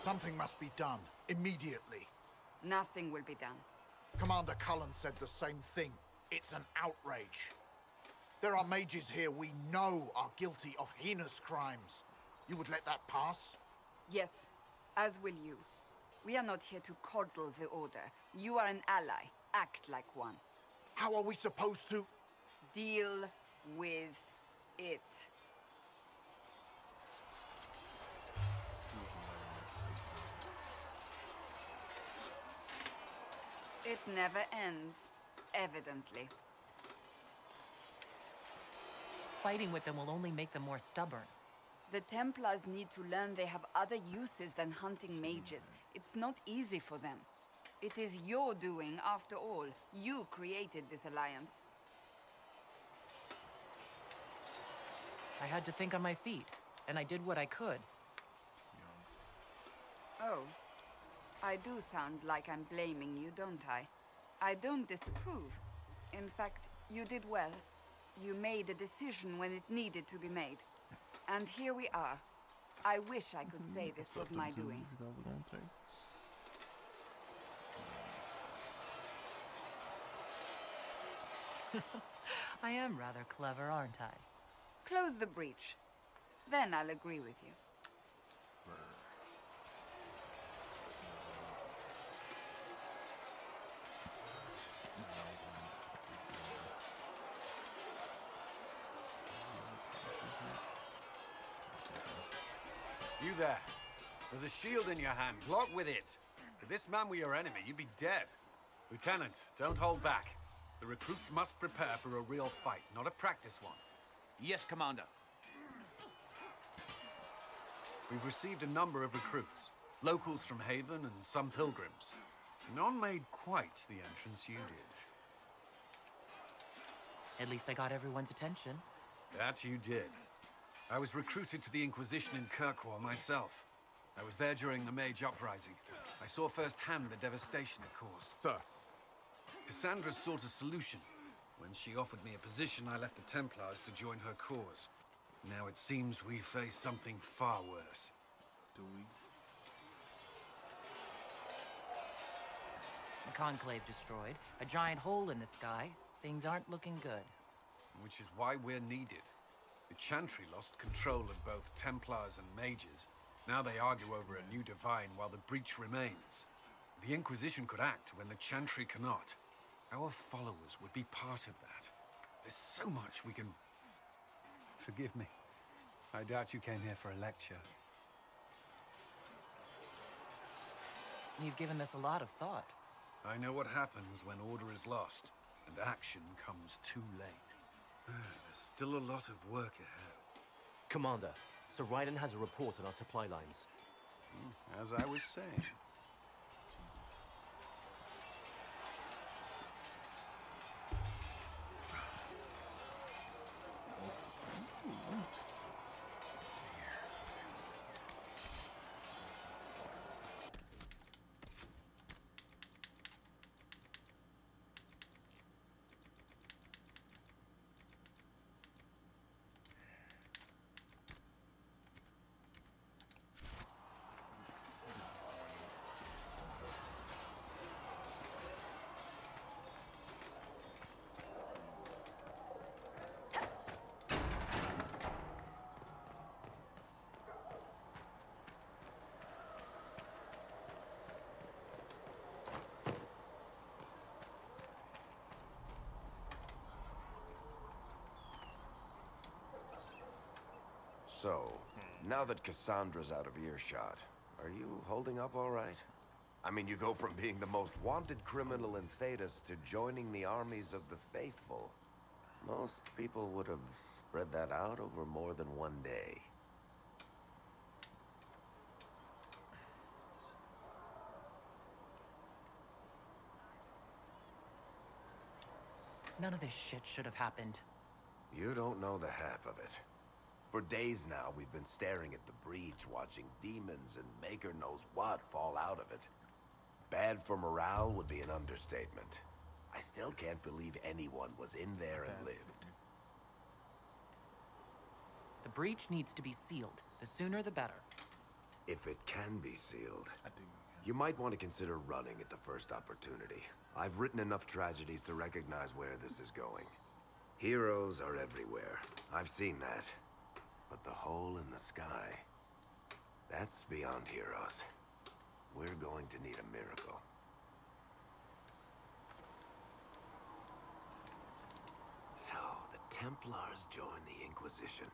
Something must be done, immediately. Nothing will be done. Commander Cullen said the same thing. It's an outrage. There are mages here we know are guilty of heinous crimes. You would let that pass? Yes, as will you. We are not here to coddle the Order. You are an ally. Act like one. How are we supposed to... Deal with it. It never ends, evidently. Fighting with them will only make them more stubborn. The Templars need to learn they have other uses than hunting mages. It's not easy for them. It is your doing, after all. You created this alliance. I had to think on my feet, and I did what I could. Oh. I do sound like I'm blaming you, don't I? I don't disapprove. In fact, you did well. You made a decision when it needed to be made. And here we are. I wish I could say this was my doing. I am rather clever, aren't I? Close the breach. Then I'll agree with you. You there. There's a shield in your hand. Block with it. If this man were your enemy, you'd be dead. Lieutenant, don't hold back. The recruits must prepare for a real fight, not a practice one. Yes, Commander. We've received a number of recruits. Locals from Haven and some pilgrims. None made quite the entrance you did. At least I got everyone's attention. That you did. I was recruited to the Inquisition in Kirkwall myself. I was there during the Mage Uprising. I saw firsthand the devastation it caused. Sir. Cassandra sought a solution. When she offered me a position, I left the Templars to join her cause. Now it seems we face something far worse. Do we? The Conclave destroyed, a giant hole in the sky. Things aren't looking good. Which is why we're needed. The Chantry lost control of both Templars and Mages. Now they argue over a new divine while the breach remains. The Inquisition could act when the Chantry cannot. Our followers would be part of that. There's so much we can... Forgive me. I doubt you came here for a lecture. You've given this a lot of thought. I know what happens when order is lost, and action comes too late. There's still a lot of work ahead. Commander, Sir Raiden has a report on our supply lines. As I was saying. So, now that Cassandra's out of earshot, are you holding up all right? I mean, you go from being the most wanted criminal in Thedas to joining the armies of the faithful. Most people would have spread that out over more than one day. None of this shit should have happened. You don't know the half of it. For days now, we've been staring at the breach, watching demons and Maker knows what fall out of it. Bad for morale would be an understatement. I still can't believe anyone was in there and lived. The breach needs to be sealed. The sooner the better. If it can be sealed, I think you might want to consider running at the first opportunity. I've written enough tragedies to recognize where this is going. Heroes are everywhere. I've seen that. But the hole in the sky, that's beyond heroes. We're going to need a miracle. So, the Templars joined the Inquisition.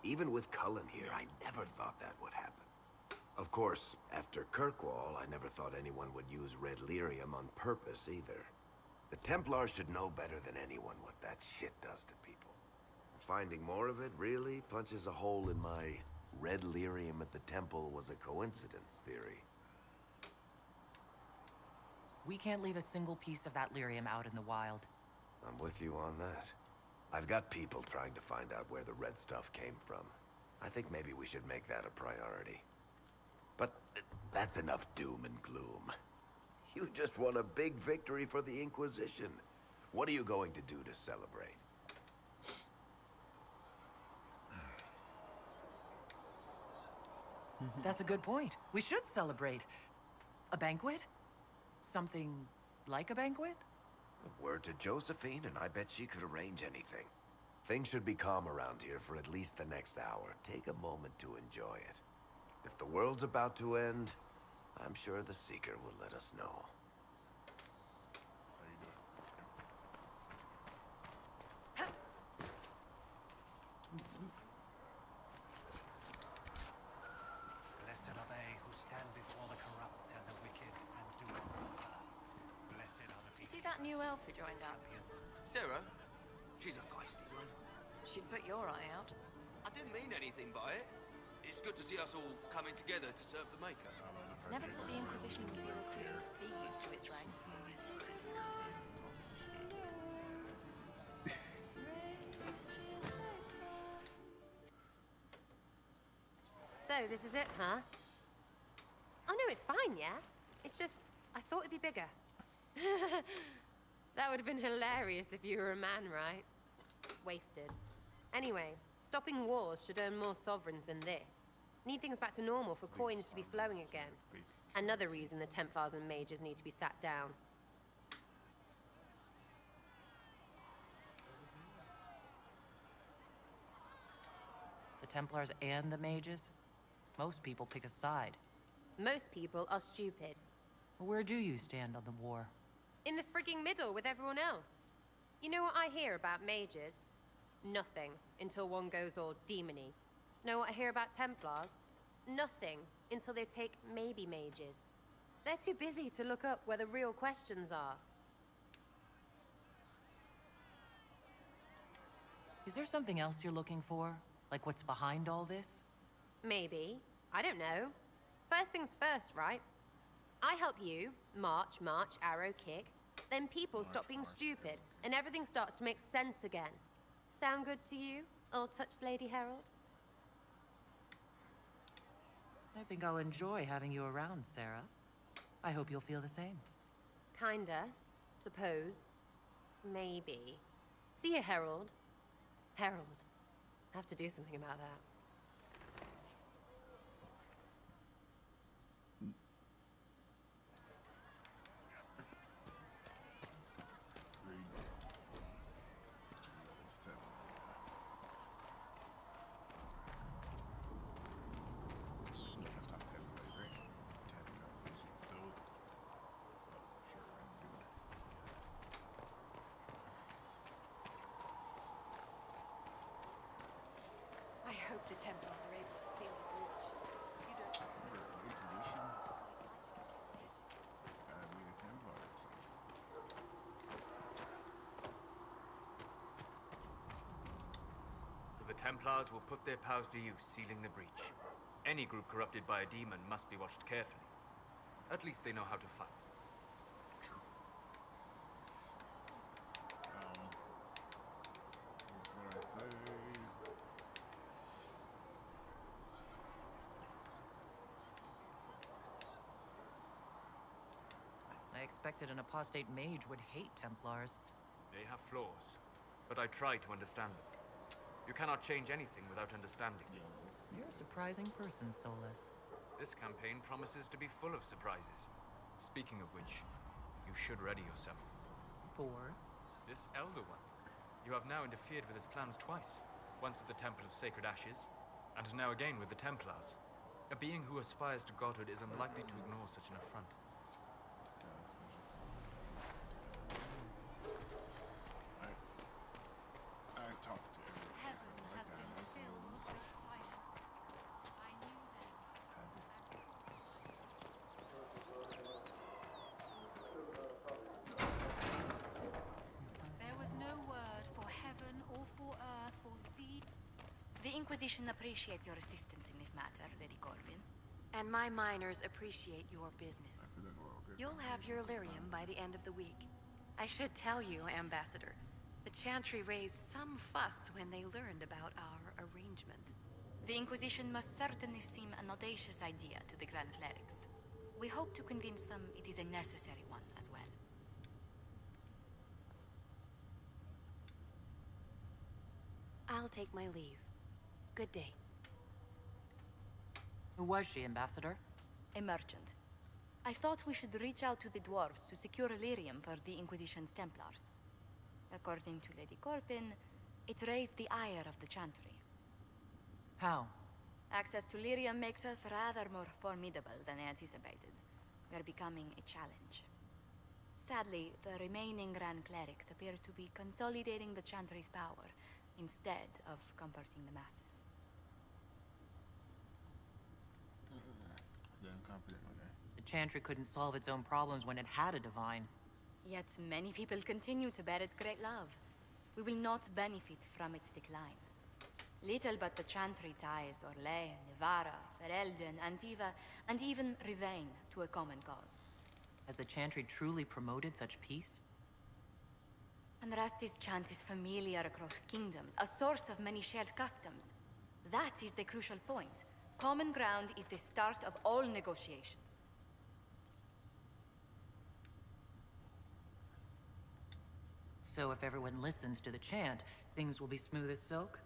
Even with Cullen here, I never thought that would happen. Of course, after Kirkwall, I never thought anyone would use red lyrium on purpose either. The Templars should know better than anyone what that shit does to people. Finding more of it really punches a hole in my red lyrium at the temple was a coincidence theory. We can't leave a single piece of that lyrium out in the wild. I'm with you on that. I've got people trying to find out where the red stuff came from. I think maybe we should make that a priority. But that's enough doom and gloom. You just won a big victory for the Inquisition. What are you going to do to celebrate? That's a good point. We should celebrate. A banquet? Something like a banquet? Word to Josephine, and I bet she could arrange anything. Things should be calm around here for at least the next hour. Take a moment to enjoy it. If the world's about to end, I'm sure the Seeker will let us know. that's how you do it. Blessed are they who stand before the corrupt and the wicked and do not falter. Blessed are the You see that new elf who joined up? Sarah? She's a feisty one. She'd put your eye out. I didn't mean anything by it. It's good to see us all coming together to serve the Maker. Never thought the Inquisition would be recruiting thieves to its ranks. So, this is it, huh? Oh no, it's fine, yeah? It's just, I thought it'd be bigger. That would have been hilarious if you were a man, right? Wasted. Anyway, stopping wars should earn more sovereigns than this. Need things back to normal for coins to be flowing again. Another reason the Templars and mages need to be sat down. The Templars and the mages? Most people pick a side. Most people are stupid. Where do you stand on the war? In the frigging middle with everyone else. You know what I hear about mages? Nothing, until one goes all demony. Know what I hear about Templars? Nothing, until they take maybe mages. They're too busy to look up where the real questions are. Is there something else you're looking for? Like what's behind all this? Maybe. I don't know. First things first, right? I help you, march, arrow, kick. Then people stop being stupid, and everything starts to make sense again. Sound good to you, old-touched Lady Herald? I think I'll enjoy having you around, Sarah. I hope you'll feel the same. Kinda. Suppose. Maybe. See you, Herald. Herald. I have to do something about that. I hope the Templars are able to seal the breach. You don't Inquisition. Gotta be the Templars. So the Templars will put their powers to use, sealing the breach. Any group corrupted by a demon must be watched carefully. At least they know how to fight. What should I say? I expected an apostate mage would hate Templars. They have flaws, but I try to understand them. You cannot change anything without understanding. You're a surprising person, Solus. This campaign promises to be full of surprises. Speaking of which, you should ready yourself. For? This Elder One. You have now interfered with his plans twice. Once at the Temple of Sacred Ashes, and now again with the Templars. A being who aspires to godhood is unlikely to ignore such an affront. I talked to everyone. Heaven like has that. been I like to filled know with silence. I knew then. There was no word for heaven or for earth, for sea. The Inquisition appreciates your assistance in this matter, Lady Corbin. And my miners appreciate your business. I feel like we're all good. You'll have your lyrium by the end of the week. I should tell you, Ambassador, the Chantry raised some fuss when they learned about our arrangement. The Inquisition must certainly seem an audacious idea to the Grand Clerics. We hope to convince them it is a necessary one as well. I'll take my leave. Good day. Who was she, Ambassador? A merchant. I thought we should reach out to the dwarves to secure lyrium for the Inquisition's Templars. According to Lady Corbin, it raised the ire of the Chantry. How? Access to lyrium makes us rather more formidable than anticipated. We're becoming a challenge. Sadly, the remaining Grand Clerics appear to be consolidating the Chantry's power instead of comforting the masses. Damn confident, okay. The Chantry couldn't solve its own problems when it had a divine. Yet many people continue to bear it great love. We will not benefit from its decline. Little but the Chantry ties Orlais, Nevarra, Ferelden, Antiva, and even Rivain to a common cause. Has the Chantry truly promoted such peace? Andrasti's chant is familiar across kingdoms, a source of many shared customs. That is the crucial point. Common ground is the start of all negotiations. So if everyone listens to the chant, things will be smooth as silk?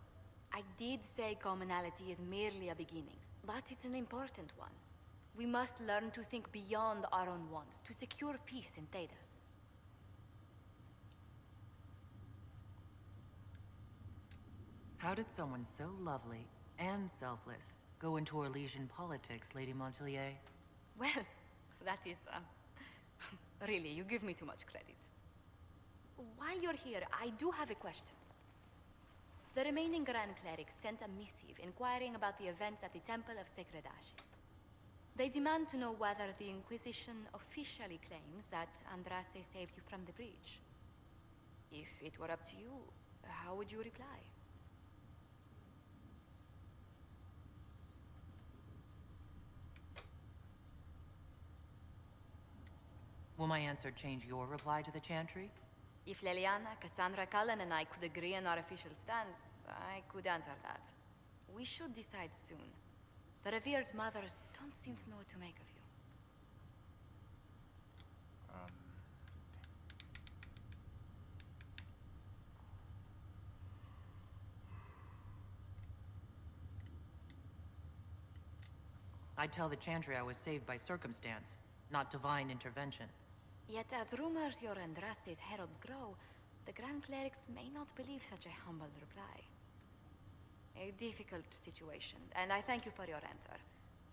I did say commonality is merely a beginning, but it's an important one. We must learn to think beyond our own wants, to secure peace in Thedas. How did someone so lovely and selfless go into Orlesian politics, Lady Montelier? Well, that is, really, you give me too much credit. While you're here, I do have a question. The remaining Grand Clerics sent a missive inquiring about the events at the Temple of Sacred Ashes. They demand to know whether the Inquisition officially claims that Andraste saved you from the breach. If it were up to you, how would you reply? Will my answer change your reply to the Chantry? If Leliana, Cassandra Cullen, and I could agree on our official stance, I could answer that. We should decide soon. The revered mothers don't seem to know what to make of you. I'd tell the Chantry I was saved by circumstance, not divine intervention. Yet as rumors your Andraste's herald grow, the Grand Clerics may not believe such a humble reply. A difficult situation, and I thank you for your answer.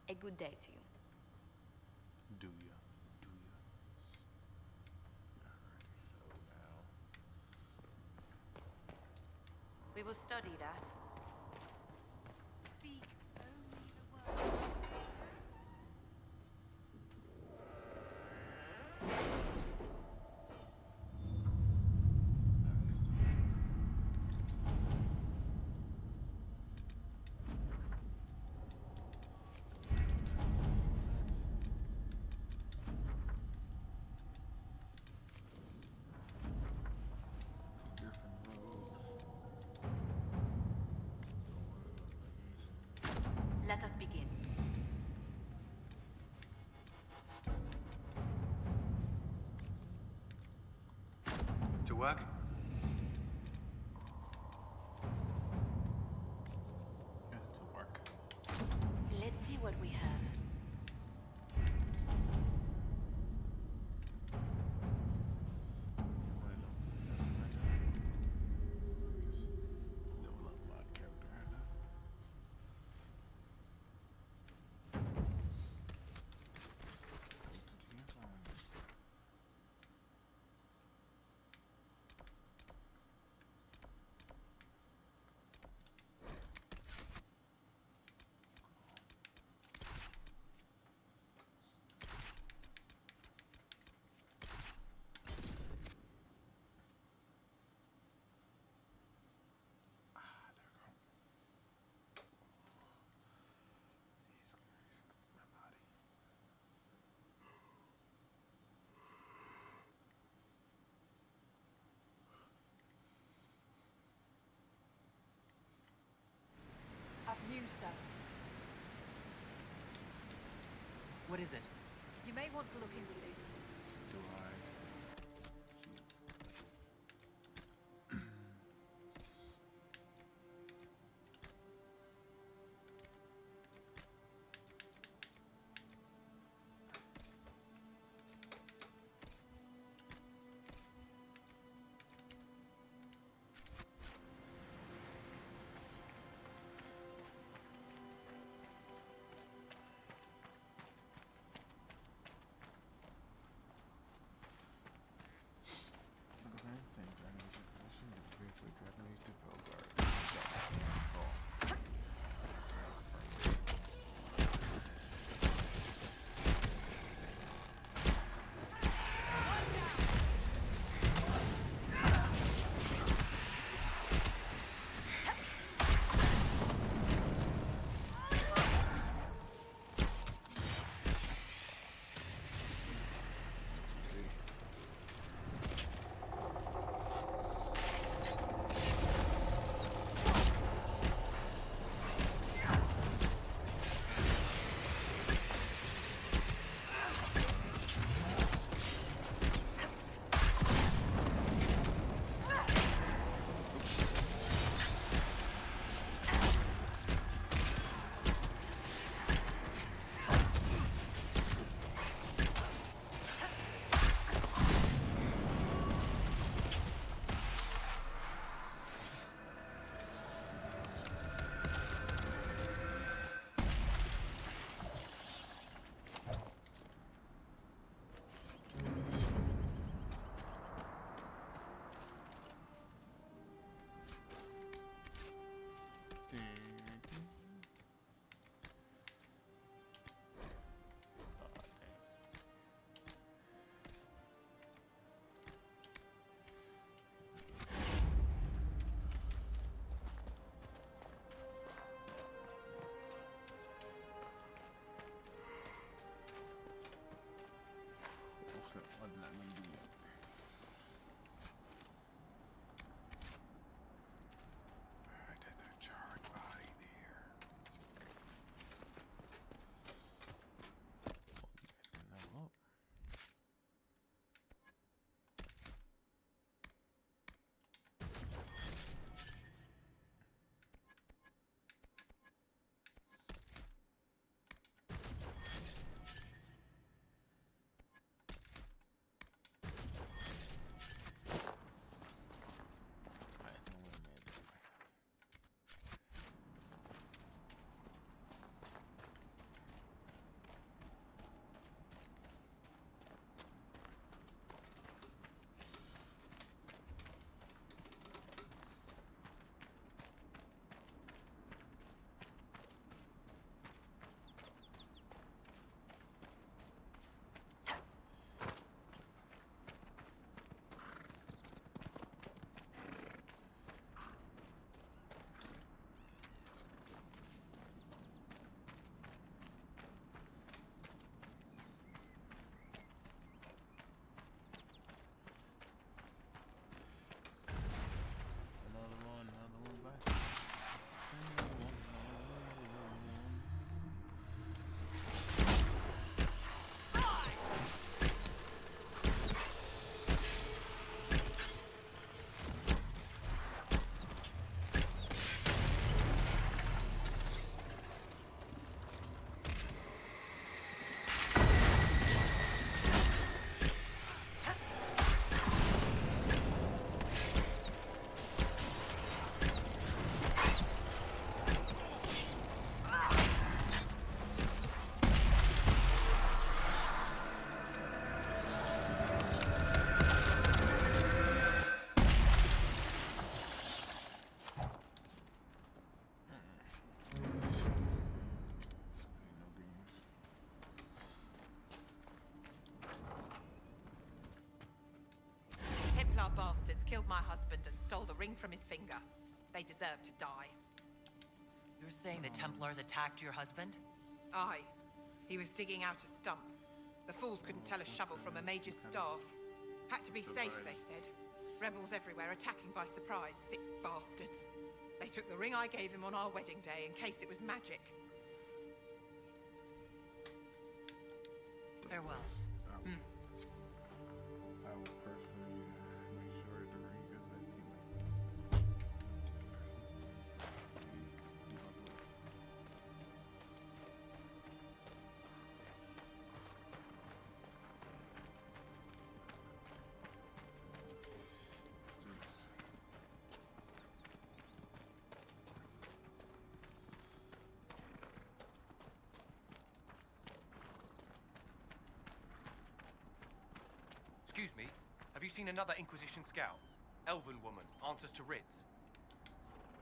A good day to you. Do ya? Do ya? Alrighty, so now. We will study that. Speak only the word. Let us begin. To work? Yeah, to work. Let's see what we have. What is it? You may want to look into this. Do I? bastards killed my husband and stole the ring from his finger. They deserve to die. You're saying the Templars attacked your husband? Aye. He was digging out a stump. The fools couldn't tell a shovel from a mage's staff. Had to be safe, they said. Rebels everywhere attacking by surprise, sick bastards. They took the ring I gave him on our wedding day in case it was magic. Farewell. I will personally make sure to bring good that teammate. Let's do this. Excuse me, have you seen another Inquisition scout? Elven woman, answers to writs.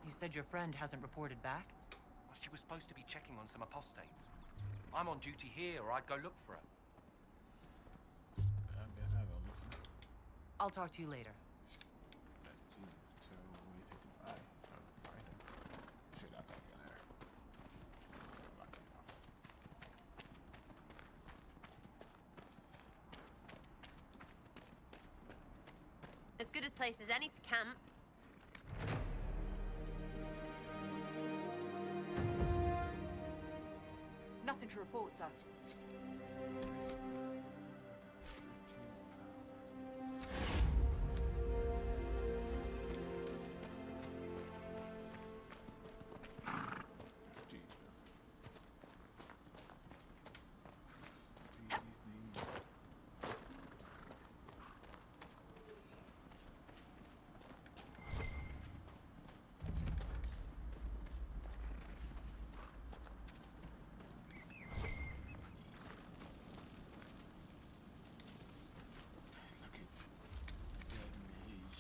You said your friend hasn't reported back? Well, she was supposed to be checking on some apostates. I'm on duty here, or I'd go look for her. I guess I don't listen. I'll talk to you later. Jesus, tell where you take him. I find him. Shit, that's not gonna hurt. Lock it off. As good a place as any to camp. Nothing to report, sir. Jesus. These knees. Look at this dead mage.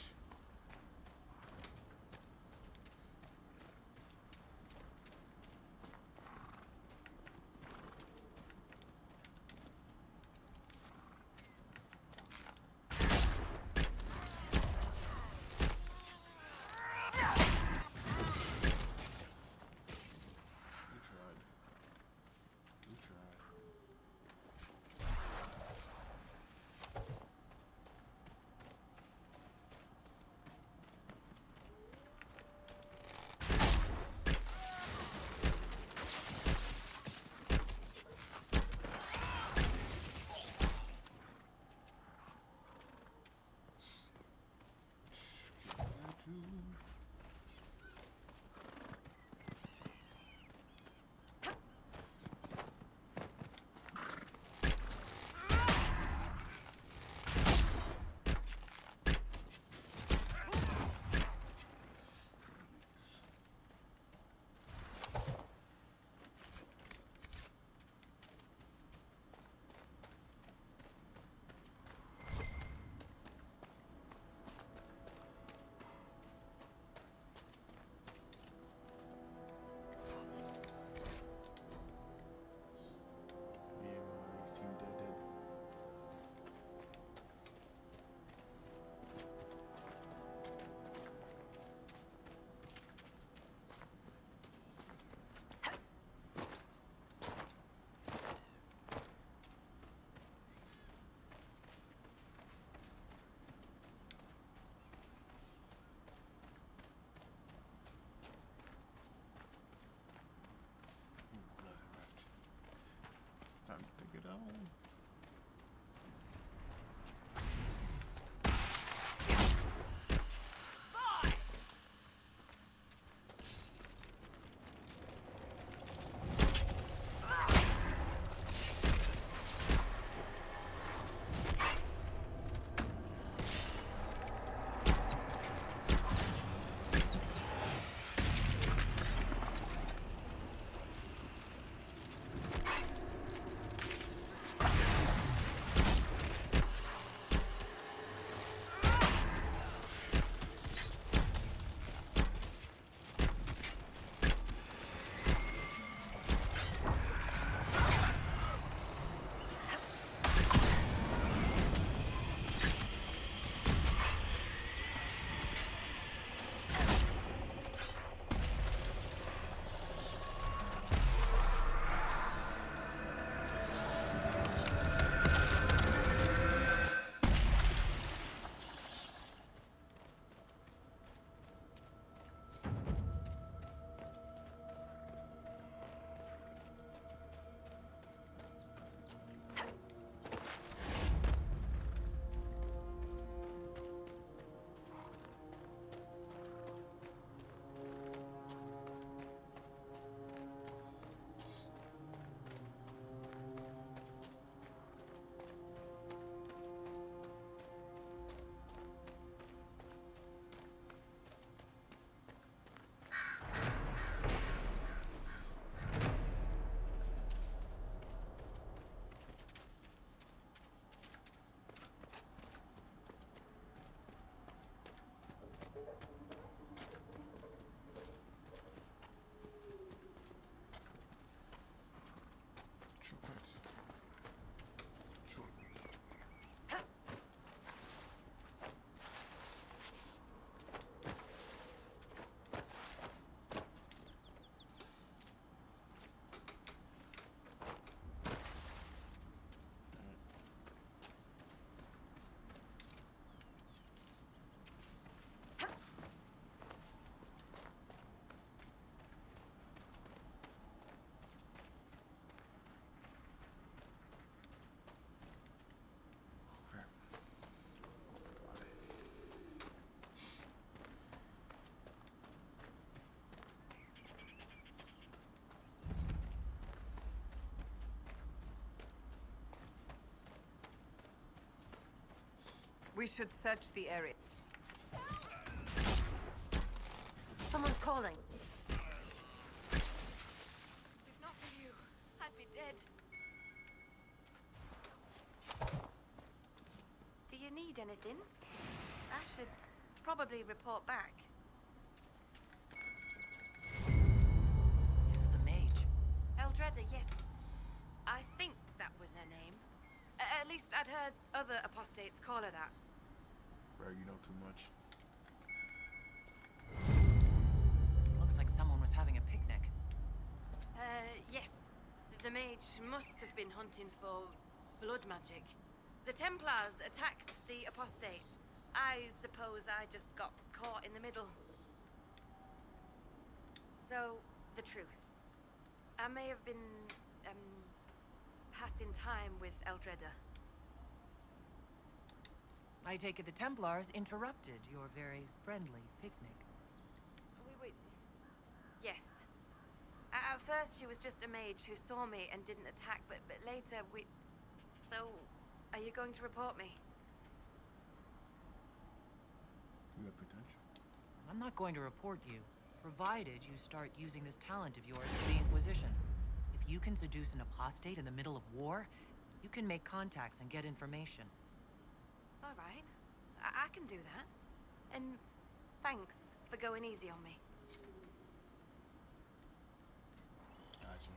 You tried. You tried. Yeah, man, you seem dead. Another rift. It's time to take it on. We should search the area. Someone's calling. If not for you, I'd be dead. Do you need anything? I should probably report back. This is a mage. Eldreda, yes. I think that was her name. At least I'd heard other apostates call her that. Bro, you know too much. Looks like someone was having a picnic. Yes. The mage must have been hunting for blood magic. The Templars attacked the apostate. I suppose I just got caught in the middle. So, the truth. I may have been, passing time with Eldreda. I take it the Templars interrupted your very friendly picnic. Yes. At first, she was just a mage who saw me and didn't attack, but later we... So, are you going to report me? You have potential. I'm not going to report you, provided you start using this talent of yours for the Inquisition. If you can seduce an apostate in the middle of war, you can make contacts and get information. All right. I can do that. And thanks for going easy on me. Gotcha.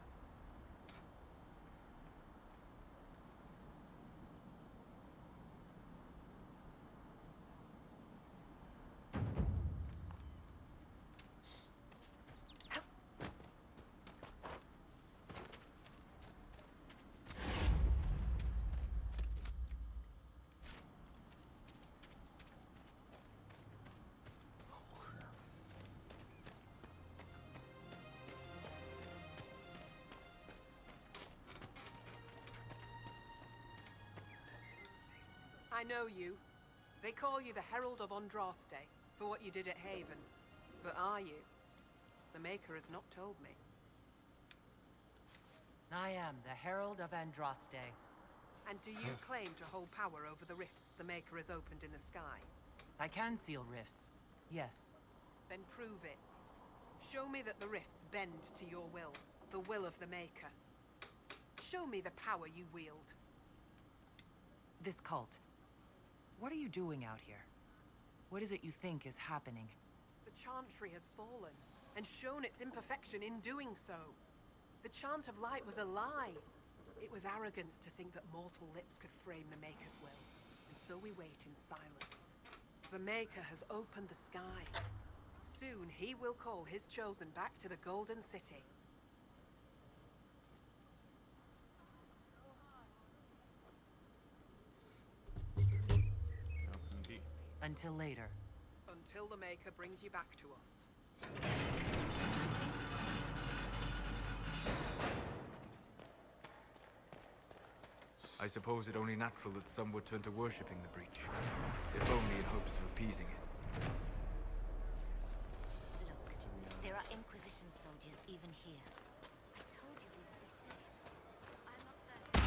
I know you. They call you the Herald of Andraste for what you did at Haven. But are you? The Maker has not told me. I am the Herald of Andraste. And do you claim to hold power over the rifts the Maker has opened in the sky? I can seal rifts, yes. Then prove it. Show me that the rifts bend to your will, the will of the Maker. Show me the power you wield. This cult. What are you doing out here? What is it you think is happening? The Chantry has fallen, and shown its imperfection in doing so. The Chant of Light was a lie. It was arrogance to think that mortal lips could frame the Maker's will, and so we wait in silence. The Maker has opened the sky. Soon he will call his chosen back to the Golden City. Until later. Until the Maker brings you back to us. I suppose it only natural that some would turn to worshipping the breach, if only in hopes of appeasing it. Look, there are Inquisition soldiers even here. I told you we would be safe. I'm not there.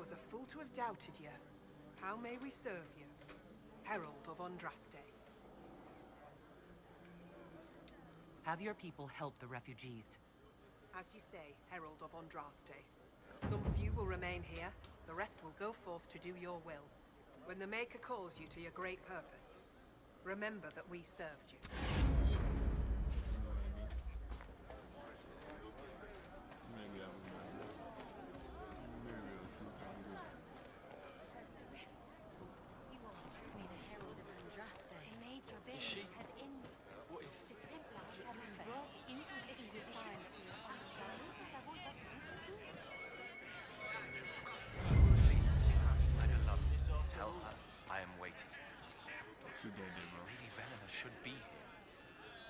was a fool to have doubted you. How may we serve you? Herald of Andraste. Have your people help the refugees. As you say, Herald of Andraste. Some few will remain here, the rest will go forth to do your will. When the Maker calls you to your great purpose, remember that we served you. Maybe that was maybe a few times. You want to be the Herald of Andraste. The Mage Rebellion Is she? has ended. What if... The Templars have been brought into this is a sign that we are on the I'd have loved it. Tell her I am waiting. She dead, bro. Lady Velena should be here.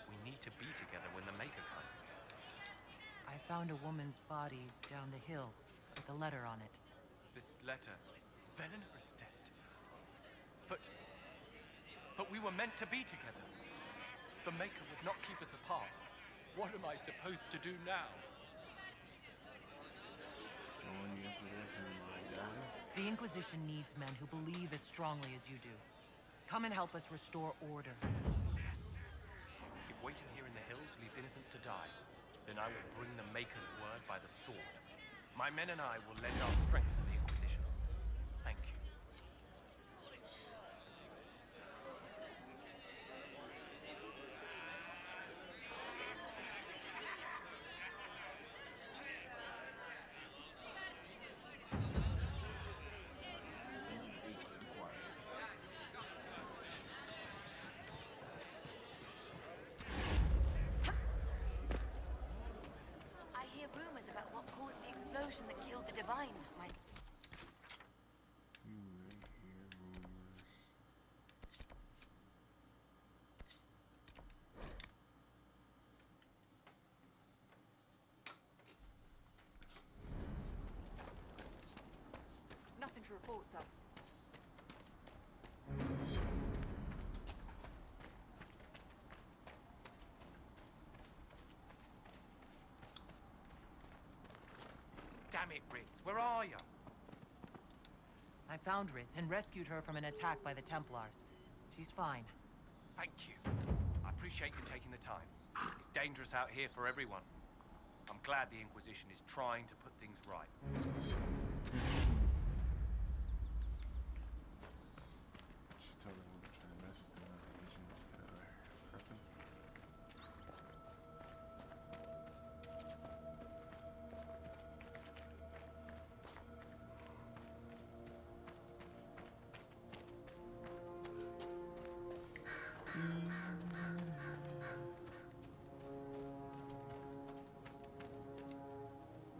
We need to be together when the Maker comes. I found a woman's body down the hill with a letter on it. This letter... Velena is dead. But we were meant to be together. The Maker would not keep us apart. What am I supposed to do now? Join the Inquisition, my guy. The Inquisition needs men who believe as strongly as you do. Come and help us restore order. Yes. If waiting here in the hills leaves innocents to die, then I will bring the Maker's word by the sword. My men and I will lend our strength to the Inquisition. Thank you. I hear rumors about what caused the explosion that killed the Divine. My... You may hear rumors. Nothing to report, sir. Damn it, Ritz. Where are you? I found Ritz and rescued her from an attack by the Templars. She's fine. Thank you. I appreciate you taking the time. It's dangerous out here for everyone. I'm glad the Inquisition is trying to put things right. She told me we're trying to mess with them. Hurt them.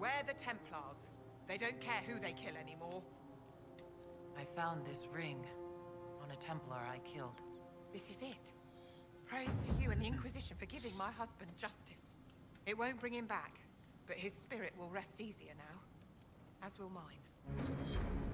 We're the Templars. They don't care who they kill anymore. I found this ring on a Templar I killed. This is it. Praise to you and the Inquisition for giving my husband justice. It won't bring him back, but his spirit will rest easier now. As will mine.